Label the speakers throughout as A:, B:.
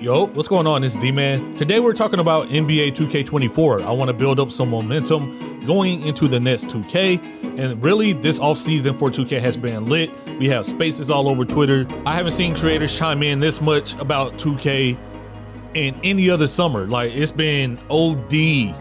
A: Yo, what's going on? It's D-Man. Today we're talking about NBA 2K24. I want to build up some momentum going into the next 2K. And really, this offseason for 2K has been lit. We have spaces all over Twitter. I haven't seen creators chime in this much about 2K in any other summer. Like, it's been OD.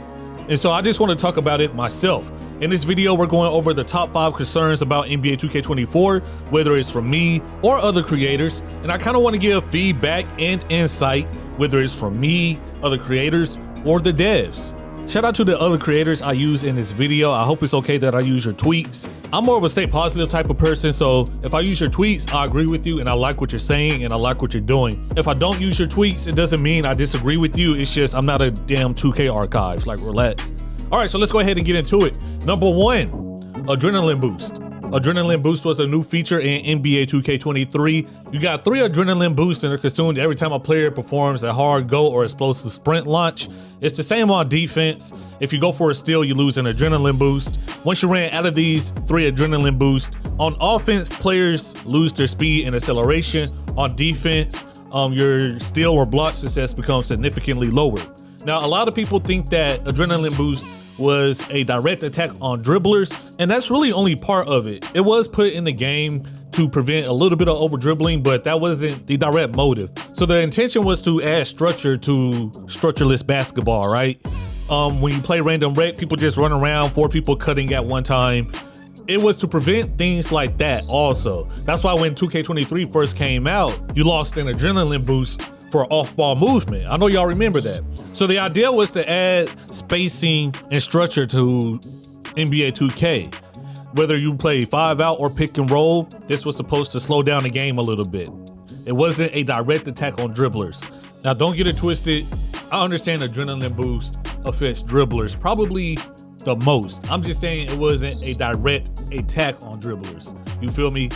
A: And so I just want to talk about it myself. In this video, we're going over the top 5 concerns about NBA 2K24, whether it's from me or other creators. And I kind of want to give feedback and insight, whether it's from me, other creators, or the devs. Shout out to the other creators I use in this video. I hope it's okay that I use your tweets. I'm more of a stay positive type of person, so if I use your tweets, I agree with you and I like what you're saying and I like what you're doing. If I don't use your tweets, it doesn't mean I disagree with you. It's just I'm not a damn 2K archive. Like, relax. All right, so let's go ahead and get into it. Number 1, Adrenaline Boost. Adrenaline Boost was a new feature in NBA 2K23. You got 3 Adrenaline Boosts and they're consumed every time a player performs a hard go or explosive sprint launch. It's the same on defense. If you go for a steal, you lose an Adrenaline Boost. Once you ran out of these 3 Adrenaline Boosts, on offense, players lose their speed and acceleration. On defense, your steal or block success becomes significantly lower. Now, a lot of people think that Adrenaline Boost was a direct attack on dribblers, and that's really only part of it. It was put in the game to prevent a little bit of over dribbling, but that wasn't the direct motive. So the intention was to add structure to structureless basketball, right? When you play random rec, people just run around, 4 people cutting at one time. It was to prevent things like that also. That's why when 2K23 first came out, you lost an Adrenaline Boost for off-ball movement. I know y'all remember that. So the idea was to add spacing and structure to NBA 2K. Whether you play 5-out or pick and roll, this was supposed to slow down the game a little bit. It wasn't a direct attack on dribblers. Now, don't get it twisted. I understand Adrenaline Boost affects dribblers probably the most. I'm just saying it wasn't a direct attack on dribblers. You feel me?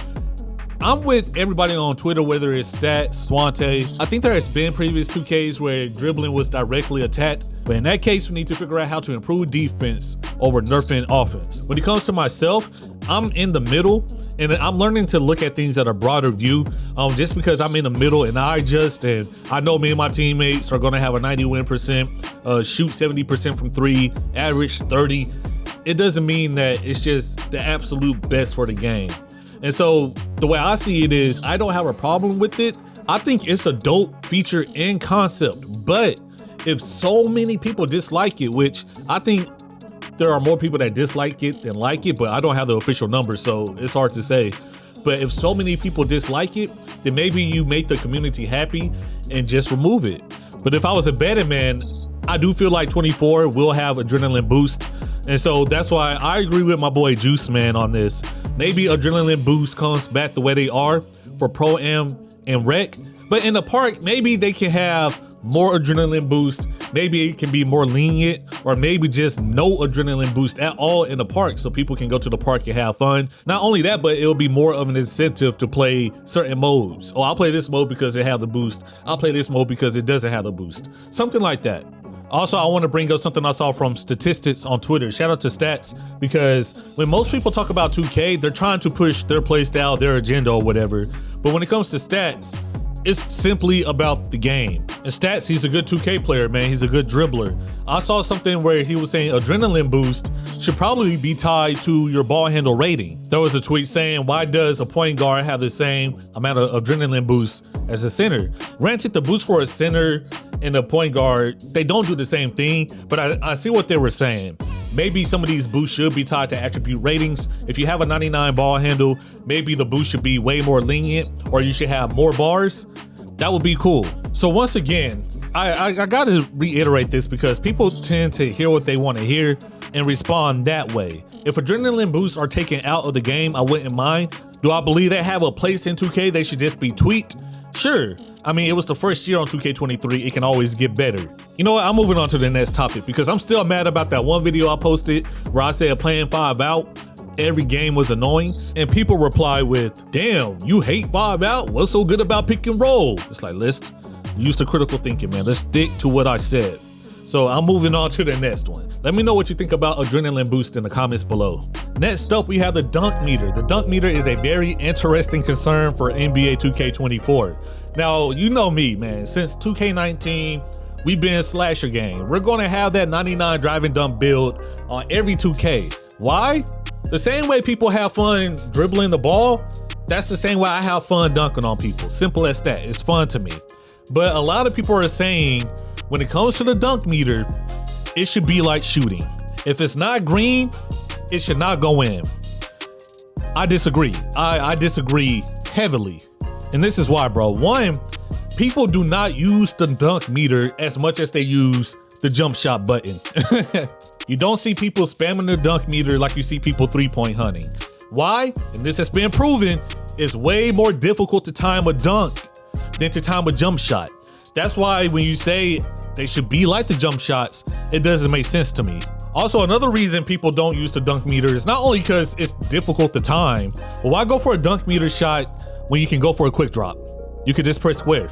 A: I'm with everybody on Twitter, whether it's Stats, Swante. I think there has been previous 2Ks where dribbling was directly attacked, but in that case, we need to figure out how to improve defense over nerfing offense. When it comes to myself, I'm in the middle, and I'm learning to look at things at a broader view. Just because I'm in the middle and I adjust, and I know me and my teammates are gonna have a 90 win percent, shoot 70% from 3, average 30. It doesn't mean that it's just the absolute best for the game. And so the way I see it is, I don't have a problem with it. I think it's a dope feature and concept, but if so many people dislike it, which I think there are more people that dislike it than like it, but I don't have the official numbers, so it's hard to say. But if so many people dislike it, then maybe you make the community happy and just remove it. But if I was a betting man, I do feel like 24 will have Adrenaline Boost. And so that's why I agree with my boy Juice Man on this. Maybe Adrenaline Boost comes back the way they are for Pro-Am and Rec. But in the park, maybe they can have more Adrenaline Boost. Maybe it can be more lenient, or maybe just no Adrenaline Boost at all in the park so people can go to the park and have fun. Not only that, but it'll be more of an incentive to play certain modes. Oh, I'll play this mode because it has the boost. I'll play this mode because it doesn't have the boost. Something like that. Also, I want to bring up something I saw from Statistics on Twitter. Shout out to Stats, because when most people talk about 2K, they're trying to push their play style, their agenda or whatever. But when it comes to Stats, it's simply about the game. And Stats, he's a good 2K player, man. He's a good dribbler. I saw something where he was saying Adrenaline Boost should probably be tied to your ball handle rating. There was a tweet saying, why does a point guard have the same amount of Adrenaline Boost as a center? Granted, the boost for a center and a point guard, they don't do the same thing, but I see what they were saying. Maybe some of these boosts should be tied to attribute ratings. If you have a 99 ball handle, maybe the boost should be way more lenient, or you should have more bars. That would be cool. So once again, I gotta reiterate this because people tend to hear what they want to hear and respond that way. If Adrenaline Boosts are taken out of the game, I wouldn't mind. Do I believe they have a place in 2K? They should just be tweaked? Sure. I mean, it was the first year on 2K23. It can always get better. You know what? I'm moving on to the next topic because I'm still mad about that one video I posted where I said playing 5-out, every game was annoying, and people reply with, damn, you hate 5-out? What's so good about pick and roll? It's like, let's use the critical thinking, man. Let's stick to what I said. So I'm moving on to the next one. Let me know what you think about Adrenaline Boost in the comments below. Next up, we have the dunk meter. The dunk meter is a very interesting concern for NBA 2K24. Now, you know me, man. Since 2K19, we've been slasher game. We're going to have that 99 driving dunk build on every 2K. Why? The same way people have fun dribbling the ball, that's the same way I have fun dunking on people. Simple as that. It's fun to me. But a lot of people are saying when it comes to the dunk meter, it should be like shooting. If it's not green, it should not go in. I disagree. I disagree heavily. And this is why, bro. One, people do not use the dunk meter as much as they use the jump shot button. You don't see people spamming the dunk meter like you see people 3-point hunting. Why? And this has been proven, it's way more difficult to time a dunk than to time a jump shot. That's why when you say they should be like the jump shots, it doesn't make sense to me. Also, another reason people don't use the dunk meter is not only because it's difficult to time, but why go for a dunk meter shot when you can go for a quick drop? You could just press square.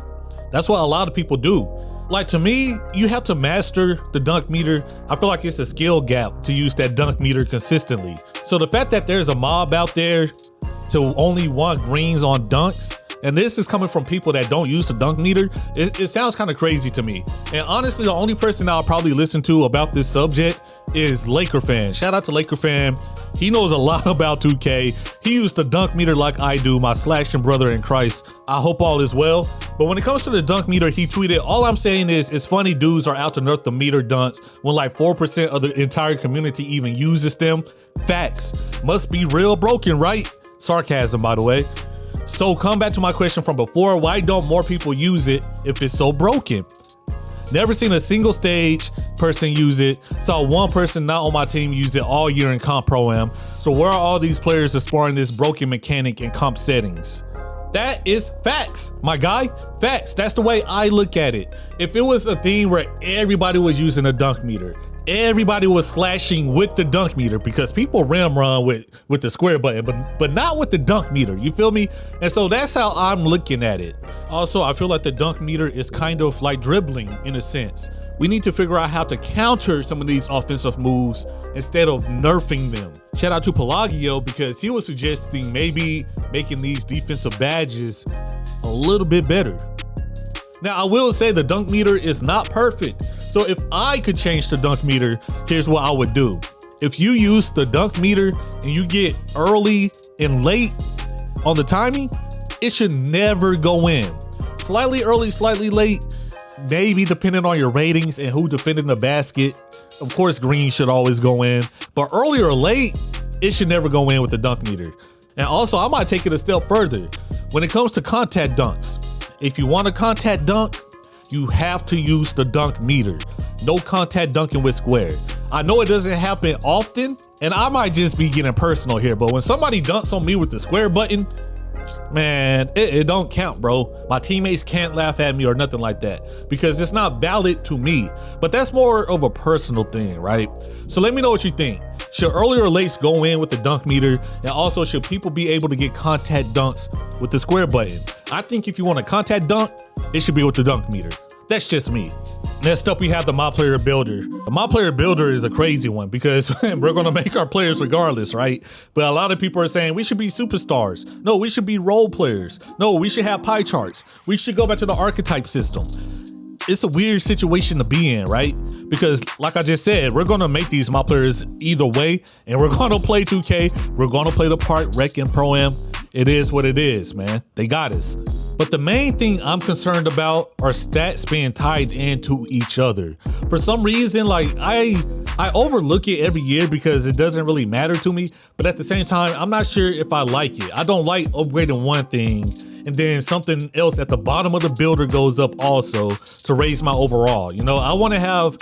A: That's what a lot of people do. Like, to me, you have to master the dunk meter. I feel like it's a skill gap to use that dunk meter consistently. So the fact that there's a mob out there to only want greens on dunks, and this is coming from people that don't use the dunk meter, it sounds kind of crazy to me. And honestly, the only person I'll probably listen to about this subject is Laker Fan. Shout out to Laker Fan. He knows a lot about 2K. He used the dunk meter like I do, my slashing brother in Christ. I hope all is well. But when it comes to the dunk meter, he tweeted, all I'm saying is it's funny dudes are out to nerf the meter dunks when like 4% of the entire community even uses them. Facts. Must be real broken, right? Sarcasm, by the way. So come back to my question from before, why don't more people use it if it's so broken? Never seen a single stage person use it. Saw one person not on my team use it all year in Comp Pro-Am. So where are all these players exploring this broken mechanic in comp settings? That is facts, my guy. Facts. That's the way I look at it. If it was a thing where everybody was using a dunk meter, everybody was slashing with the dunk meter, because people rim run with the square button, but not with the dunk meter, you feel me? And so that's how I'm looking at it. Also, I feel like the dunk meter is kind of like dribbling in a sense. We need to figure out how to counter some of these offensive moves instead of nerfing them. Shout out to Pelagio, because he was suggesting maybe making these defensive badges a little bit better. Now, I will say the dunk meter is not perfect. So if I could change the dunk meter, here's what I would do. If you use the dunk meter and you get early and late on the timing, it should never go in. Slightly early, slightly late, maybe depending on your ratings and who defended the basket. Of course, green should always go in, but early or late, it should never go in with the dunk meter. And also, I might take it a step further. When it comes to contact dunks, if you want a contact dunk, you have to use the dunk meter. No contact dunking with square. I know it doesn't happen often, and I might just be getting personal here, but when somebody dunks on me with the square button, man, it don't count, bro. My teammates can't laugh at me or nothing like that, because it's not valid to me. But that's more of a personal thing, right? So let me know what you think. Should early or late go in with the dunk meter? And also, should people be able to get contact dunks with the square button? I think if you want a contact dunk, it should be with the dunk meter. That's just me. Next up, we have the MyPlayer Builder. The MyPlayer Builder is a crazy one because we're gonna make our players regardless, right? But a lot of people are saying we should be superstars. No, we should be role players. No, we should have pie charts. We should go back to the archetype system. It's a weird situation to be in, right? Because like I just said, we're gonna make these MyPlayers either way, and we're gonna play 2K. We're gonna play the part rec and Pro-Am. It is what it is, man. They got us. But the main thing I'm concerned about are stats being tied into each other. For some reason, like I overlook it every year because it doesn't really matter to me. But at the same time, I'm not sure if I like it. I don't like upgrading one thing and then something else at the bottom of the builder goes up also to raise my overall. You know, I want to have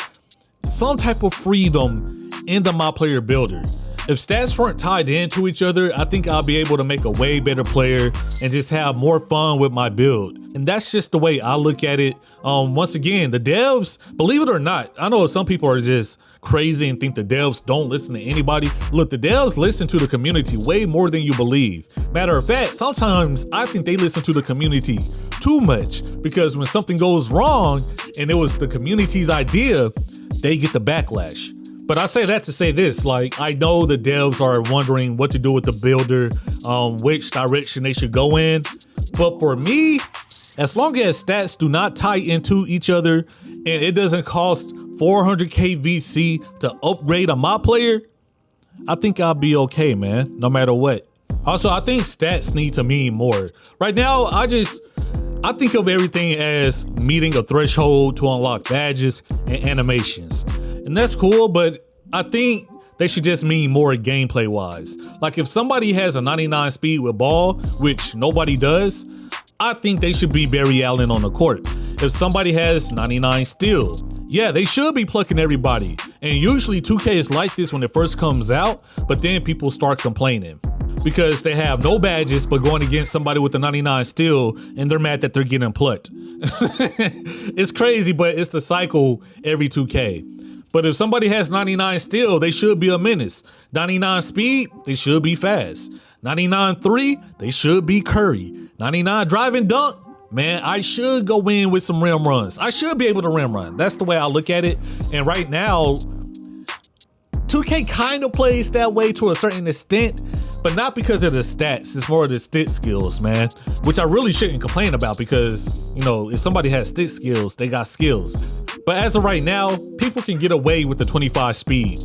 A: some type of freedom in the MyPlayer Builder. If stats weren't tied into each other, I think I'll be able to make a way better player and just have more fun with my build. And that's just the way I look at it. Once again, the devs, believe it or not, I know some people are just crazy and think the devs don't listen to anybody. Look, the devs listen to the community way more than you believe. Matter of fact, sometimes I think they listen to the community too much, because when something goes wrong and it was the community's idea, they get the backlash. But I say that to say this, like, I know the devs are wondering what to do with the builder, which direction they should go in. But for me, as long as stats do not tie into each other and it doesn't cost 400k VC to upgrade a MyPlayer, I think I'll be okay, man, no matter what. Also, I think stats need to mean more. Right now, I think of everything as meeting a threshold to unlock badges and animations. And that's cool, but I think they should just mean more gameplay wise. Like if somebody has a 99 speed with ball, which nobody does, I think they should be Barry Allen on the court. If somebody has 99 steal, yeah, they should be plucking everybody. And usually 2K is like this when it first comes out, but then people start complaining because they have no badges but going against somebody with a 99 steal and they're mad that they're getting plucked. It's crazy, but it's the cycle every 2K. But if somebody has 99 steal, they should be a menace. 99 speed, they should be fast. 99 3, they should be Curry. 99 drive and dunk, man, I should go in with some rim runs. I should be able to rim run. That's the way I look at it. And right now, 2K kind of plays that way to a certain extent, but not because of the stats. It's more of the stick skills, man, which I really shouldn't complain about because, you know, if somebody has stick skills, they got skills. But as of right now, people can get away with the 25 speed.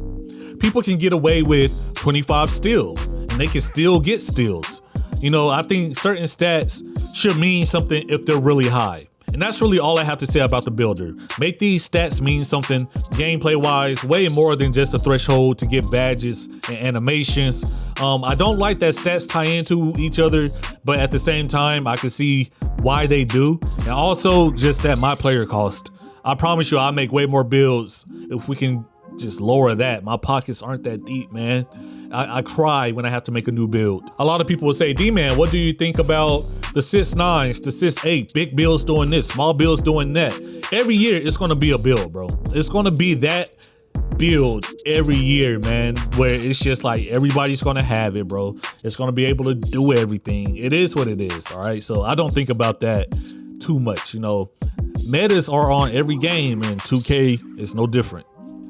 A: People can get away with 25 steal, and they can still get steals. You know, I think certain stats should mean something if they're really high. And that's really all I have to say about the builder. Make these stats mean something gameplay wise, way more than just a threshold to get badges and animations. I don't like that stats tie into each other, but at the same time, I can see why they do. And also just that MyPlayer cost. I promise you I'll make way more builds if we can just lower that. My pockets aren't that deep, man. I cry when I have to make a new build. A lot of people will say, D-Man, what do you think about the 6.9s, the 6.8, big builds doing this, small builds doing that? Every year, it's gonna be a build, bro. It's gonna be that build every year, man, where it's just like everybody's gonna have it, bro. It's gonna be able to do everything. It is what it is, all right? So I don't think about that too much, you know. Metas are on every game, and 2K is no different.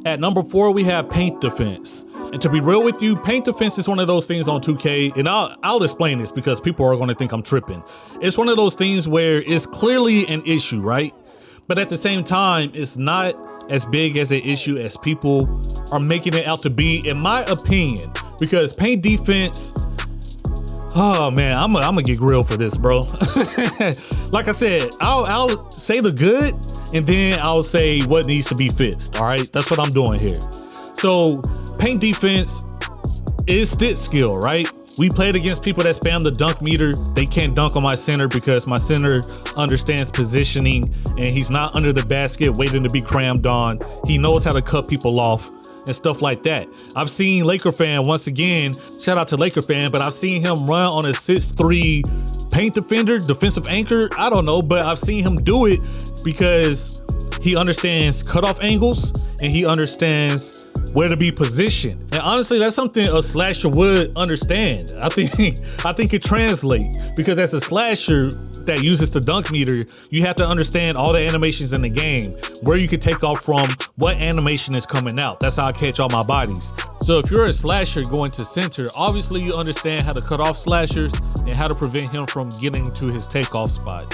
A: At number 4, we have paint defense. And to be real with you, paint defense is one of those things on 2K, and I'll explain this because people are gonna think I'm tripping. It's one of those things where it's clearly an issue, right? But at the same time, it's not as big as an issue as people are making it out to be, in my opinion, because paint defense, oh man, I'm gonna get grilled for this, bro. Like I said, I'll say the good, and then I'll say what needs to be fixed, all right? That's what I'm doing here. So paint defense is stick skill, right? We played against people that spam the dunk meter. They can't dunk on my center because my center understands positioning and he's not under the basket waiting to be crammed on. He knows how to cut people off and stuff like that. I've seen Laker fan, once again, shout out to Laker fan, but I've seen him run on a 6'3" paint defender, defensive anchor. I don't know, but I've seen him do it because he understands cutoff angles and he understands where to be positioned. And honestly, that's something a slasher would understand. I think it translates because as a slasher that uses the dunk meter, you have to understand all the animations in the game, where you can take off from, what animation is coming out. That's how I catch all my bodies. So if you're a slasher going to center, obviously you understand how to cut off slashers and how to prevent him from getting to his takeoff spot.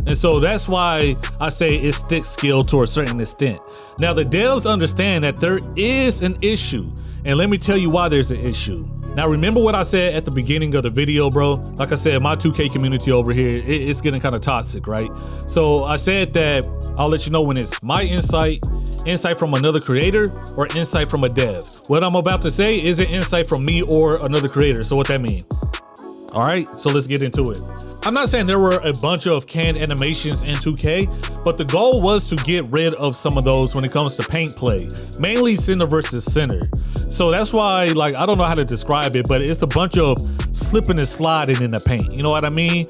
A: And so that's why I say it's stick skill to a certain extent. Now the devs understand that there is an issue, and let me tell you why there's an issue. Now remember what I said at the beginning of the video, bro? Like I said, my 2K community over here, it's getting kind of toxic, right? So I said that I'll let you know when it's my insight from another creator, or insight from a dev. What I'm about to say isn't insight from me or another creator, so what that mean? All right, so let's get into it. I'm not saying there were a bunch of canned animations in 2K, but the goal was to get rid of some of those when it comes to paint play, mainly center versus center. So that's why, like, I don't know how to describe it, but it's a bunch of slipping and sliding in the paint. You know what I mean?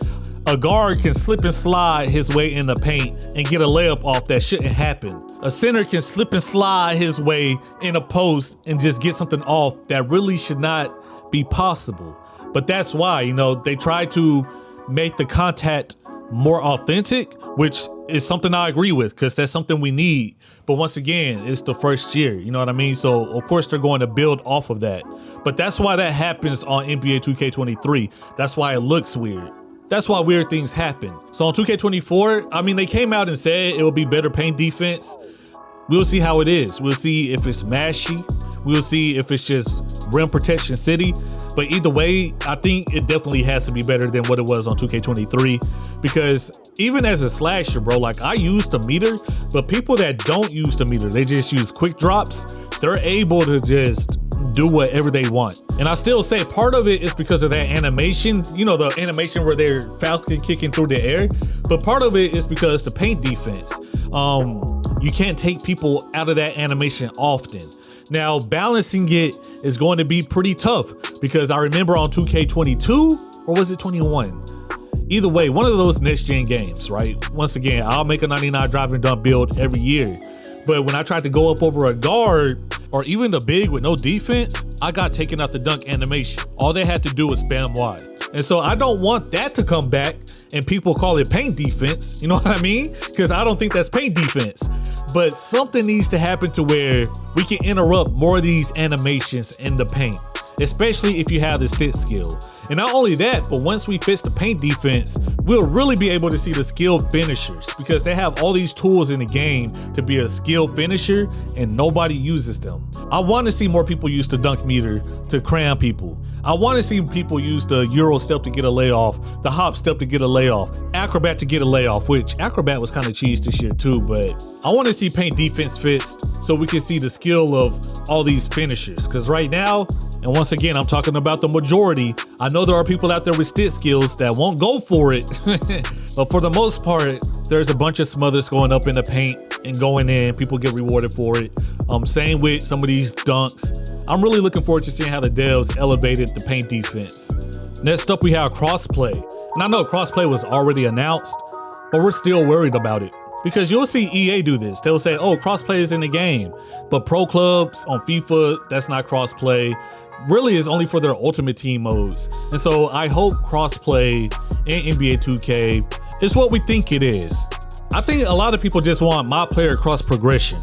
A: A guard can slip and slide his way in the paint and get a layup off that shouldn't happen. A center can slip and slide his way in a post and just get something off that really should not be possible. But that's why, you know, they try to make the contact more authentic, which is something I agree with because that's something we need. But once again, it's the first year, you know what I mean? So of course they're going to build off of that. But that's why that happens on NBA 2K23. That's why it looks weird. That's why weird things happen. So on 2K24, I mean, they came out and said it will be better paint defense. We'll see how it is. We'll see if it's mashy. We'll see if it's just rim protection city. But either way, I think it definitely has to be better than what it was on 2K23, because even as a slasher, bro, like I use the meter, but people that don't use the meter, they just use quick drops, they're able to just do whatever they want. And I still say part of it is because of that animation, you know, the animation where they're falcon kicking through the air, but part of it is because the paint defense. You can't take people out of that animation often. Now, balancing it is going to be pretty tough because I remember on 2K22, or was it 21? Either way, one of those next gen games, right? Once again, I'll make a 99 drive and dunk build every year. But when I tried to go up over a guard or even the big with no defense, I got taken out the dunk animation. All they had to do was spam Y. And so I don't want that to come back and people call it paint defense. You know what I mean? Because I don't think that's paint defense. But something needs to happen to where we can interrupt more of these animations in the paint, especially if you have the stick skill. And not only that, but once we fix the paint defense, we'll really be able to see the skilled finishers because they have all these tools in the game to be a skilled finisher and nobody uses them. I want to see more people use the dunk meter to cram people. I want to see people use the Euro step to get a layoff, the hop step to get a layoff, acrobat to get a layoff, which acrobat was kind of cheese this year too, but I want to see paint defense fixed so we can see the skill of all these finishers. Because right now, and once again, I'm talking about the majority, I know there are people out there with stick skills that won't go for it, but for the most part, there's a bunch of smothers going up in the paint and going in. People get rewarded for it. Same with some of these dunks. I'm really looking forward to seeing how the devs elevated the paint defense. Next up, we have Crossplay. And I know Crossplay was already announced, but we're still worried about it. Because you'll see EA do this. They'll say, oh, crossplay is in the game. But pro clubs on FIFA, that's not crossplay. Really is only for their ultimate team modes. And so I hope crossplay in NBA 2K is what we think it is. I think a lot of people just want MyPlayer cross progression.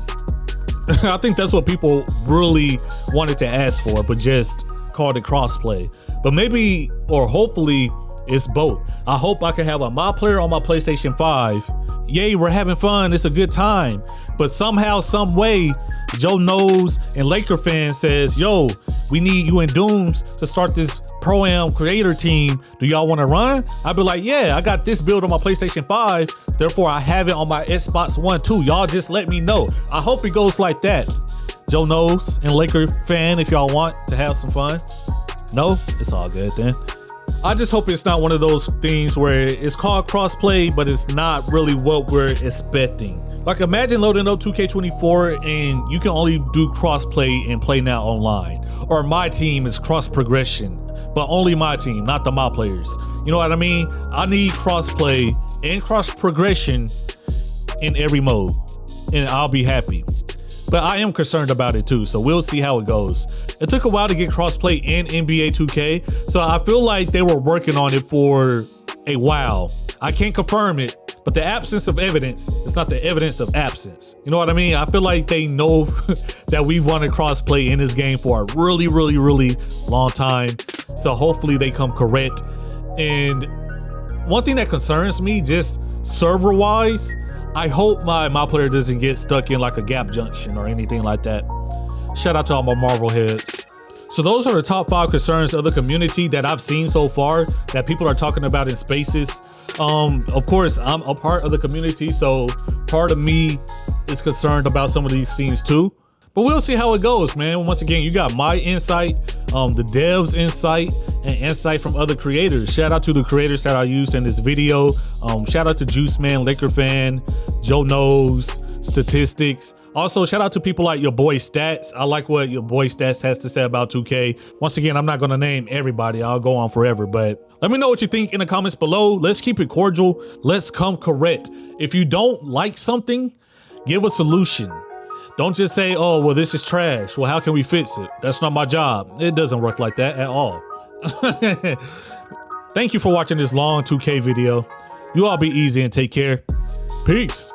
A: I think that's what people really wanted to ask for, but just called it crossplay. But maybe, or hopefully, it's both. I hope I can have a MyPlayer on my PlayStation 5. Yay, we're having fun, it's a good time. But somehow, some way, Joe Knows and Laker fans says, yo, we need you and Dooms to start this Pro-Am creator team. Do y'all want to run? I'd be like, yeah, I got this build on my PlayStation 5. Therefore, I have it on my Xbox One too. Y'all just let me know. I hope it goes like that. Joe Knows and Laker fan, if y'all want to have some fun. No, it's all good then. I just hope it's not one of those things where it's called crossplay, but it's not really what we're expecting. Like imagine loading up 2K24 and you can only do crossplay and play now online. Or my team is cross progression, but only my team, not the my players. You know what I mean? I need crossplay and cross progression in every mode and I'll be happy. But I am concerned about it too, so we'll see how it goes. It took a while to get crossplay in NBA 2K, so I feel like they were working on it for a while. I can't confirm it, but the absence of evidence is not the evidence of absence. You know what I mean? I feel like they know that we've wanted crossplay in this game for a really, really, really long time. So hopefully they come correct. And one thing that concerns me, just server-wise, I hope my player doesn't get stuck in like a gap junction or anything like that. Shout out to all my Marvel heads. So those are the top 5 concerns of the community that I've seen so far that people are talking about in spaces. Of course, I'm a part of the community, so part of me is concerned about some of these things too. But we'll see how it goes, man. Once again, you got my insight, the devs' insight, and insight from other creators. Shout out to the creators that I used in this video. Shout out to Juice Man, Laker Fan, Joe Knows, Statistics. Also, shout out to people like your boy Stats. I like what your boy Stats has to say about 2K. Once again, I'm not gonna name everybody. I'll go on forever, but let me know what you think in the comments below. Let's keep it cordial. Let's come correct. If you don't like something, give a solution. Don't just say, oh, well, this is trash. Well, how can we fix it? That's not my job. It doesn't work like that at all. Thank you for watching this long 2K video. You all be easy and take care. Peace.